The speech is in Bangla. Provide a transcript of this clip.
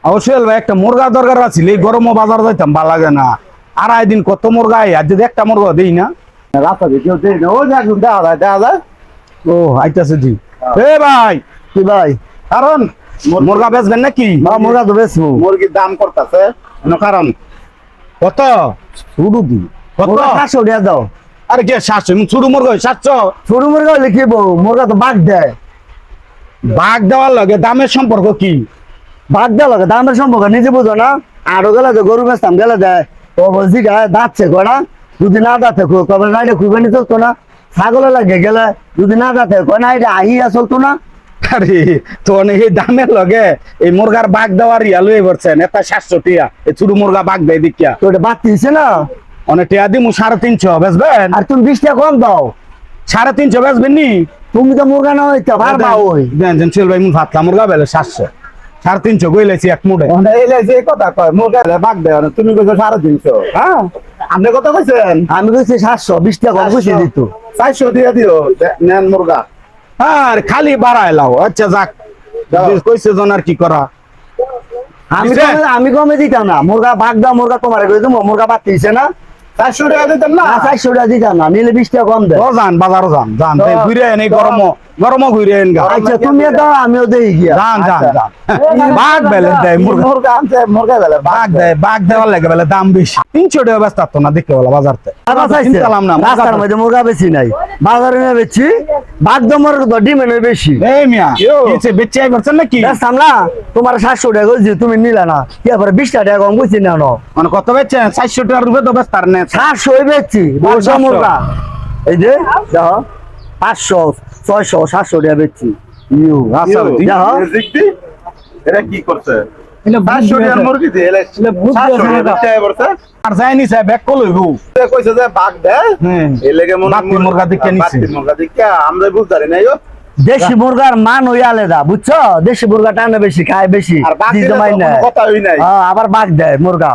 অবশ্যই ভাই একটা মুরগা দরকার আছিল, এই গরমও বাজার যাইতাম ভালো লাগে না। আড়াই দিন কত মুরগা আর যদি একটা মুরগা দেই না। রাস্তা দিয়ে কেউ দেয় না, ওই যে একজন দেখা যায়। ও আইতাছে জি। এ ভাই কি ভাই? কারণ মুরগা বেচবেন নাকি? মুরগা তো বেশবো। মুরগির দাম করতেছে কারণ কত শুরু দি কত? মুরগা 700 টাকা দাও। আরে কে 700? ছোট মুরগা 700? ছোট মুরগা হলে কি বউ, মুরগা তো বাঘ দেয়। বাঘ দেওয়ার লগে দামের সম্পর্ক কি? বাঘ দেওয়া লাগে দামের সম্পর্ক নিজে বুঝো না। আরো গেলে তো গরু বেচতাম গেলে দেয় ও বলছি দাঁতছে কড়া, যদি না দাঁতে কবে না এটা খুবই চলতো না। ছাগলে লাগে গেলে যদি না দাঁতে কয় না এটা আহিয়া চলতো না। আরে তো এই দামের লগে এই মুরগার বাঘ দেওয়ার ইয়া লয়ে পড়ছেন এটা 700 টিয়া। এই ছোট মুরগা বাঘ দেয় দেখিয়া তো এটা বাদ দিছে না। অনেক টিয়া দিমু 350 বেচবেন? আর তুমি 20 টাকা কম দাও। 350 বেচবেন নি? তুমি তো মুরগা না হইতে পারবা ওই। দেন ছিল ভাই ভাতলা মুরগা বেলে 700 350 গইলেছি এক মুড়ে। এই কথা কয় মুরগা বাঘ দেয় না, তুমি কইছো 350। হ্যাঁ আপনি কত কইছেন? আমি কইছি 700, 20 টাকা কম কইছি দিত। 400 দিয়ে দিও নেন মুরগা। আর খালি বাড়াইলাও। আচ্ছা যাক, কইছে জন আর কি করা। আমি কমে দিতাম না। মুরগা বাঘ দাও, মুরগা তোমার কই দেবো। মুরগা বাদ দিছে না, 400 টাকা দিতেন না? 400 টাকা দিতাম না, নিলে 20 টাকা কম দেয়। ও যান বাজারও যান ঘুরে এন, এই গরম ঘুরে এন গা। আচ্ছা তুমিও দাও আমিও দেই গিয়া। যান বাঘ বেলে দেয় মুরগা। মুরগা আনছে, মুরগা বেলে বাঘ দেওয়ার লাগে বেলে দাম বেশি। 300 টাকা ব্যস্ত তো না দেখতে বলা বাজারতে। চিন্তালাম না রাস্তার মধ্যে মুরগা বেশি নাই, বাজারে না বেশি। বাঘ দমর ডিমেন্ড বেশি। এই মিয়া কিছে বেচে আই করছেন নাকি? দেখতাম না তোমার 700 টাকা কইছি, তুমি নিলা না। কি আবার 20 টাকা কম কইছি না। মানে কত বেচছেন? 400 টাকার রূপে তো বেচতার না। 700 বেচছি বড় মুরগা। এই যে দেখো 500 600 700 টাকা বেচছি। ইউ আচ্ছা দেখো এটা কি করছে? এটা 400 টাকার মুরগি দিয়ে এলে 700 টাকা পড়ছে। আর যায়নি সাহেব এক কল হইব। কইছে যে বাঘ দেয়, হ্যাঁ এই লেগে মনে বাতি মুরগা দেখে নিছে। বাতি মুরগা দেখে আমরা বুঝতারি নাই। দেশি মুরগার মান ওই আলাদা, বুঝছো? দেশি মুরগা টানে বেশি, খায় বেশি, আর বাঘ দিতে মাইন না। কথা হই নাই। আবার বাঘ দেয় মুরগা।